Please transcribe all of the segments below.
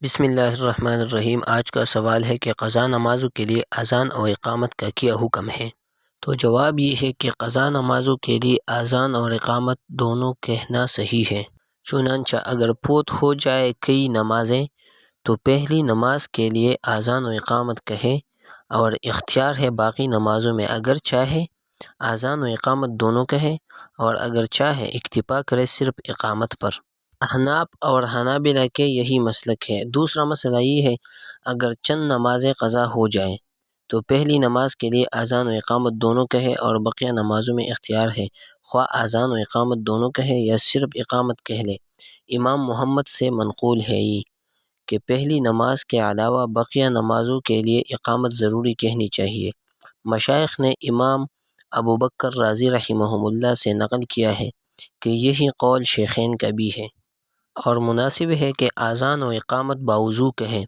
بسم اللہ الرحمن الرحیم۔ آج کا سوال ہے کہ قضا نمازوں کے لیے اذان اور اقامت کا کیا حکم ہے؟ تو جواب یہ ہے کہ قضا نمازوں کے لیے اذان اور اقامت دونوں کہنا صحیح ہے۔ چنانچہ اگر فوت ہو جائے کئی نمازیں تو پہلی نماز کے لیے اذان و اقامت کہے، اور اختیار ہے باقی نمازوں میں اگر چاہے اذان و اقامت دونوں کہے، اور اگر چاہے اکتفا کرے صرف اقامت پر۔ احناف اور حنابلہ کے یہی مسلک ہے۔ دوسرا مسئلہ یہ ہے اگر چند نمازیں قضا ہو جائیں تو پہلی نماز کے لیے اذان و اقامت دونوں کہے، اور بقیہ نمازوں میں اختیار ہے خواہ اذان و اقامت دونوں کہے یا صرف اقامت کہہ لے۔ امام محمد سے منقول ہے یہ کہ پہلی نماز کے علاوہ بقیہ نمازوں کے لیے اقامت ضروری کہنی چاہیے۔ مشائخ نے امام ابوبکر رازی رحمہ اللہ سے نقل کیا ہے کہ یہی قول شیخین کا بھی ہے، اور مناسب ہے کہ اذان و اقامت باوضو کہیں۔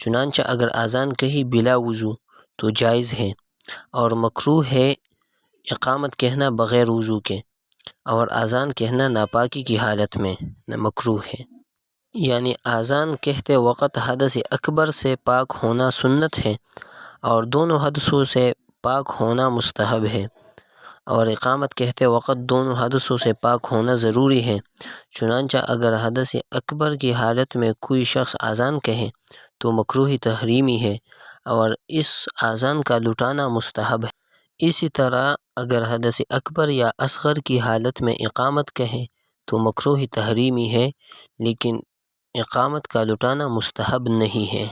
چنانچہ اگر اذان کہی بلا وضو تو جائز ہے، اور مکروہ ہے اقامت کہنا بغیر وضو کے، اور اذان کہنا ناپاکی کی حالت میں مکروہ ہے۔ یعنی اذان کہتے وقت حدث اکبر سے پاک ہونا سنت ہے، اور دونوں حدثوں سے پاک ہونا مستحب ہے، اور اقامت کہتے وقت دونوں حدثوں سے پاک ہونا ضروری ہے۔ چنانچہ اگر حدث اکبر کی حالت میں کوئی شخص اذان کہے تو مکروہ تحریمی ہے، اور اس اذان کا لٹانا مستحب ہے۔ اسی طرح اگر حدث اکبر یا اصغر کی حالت میں اقامت کہے تو مکروہ تحریمی ہے، لیکن اقامت کا لٹانا مستحب نہیں ہے۔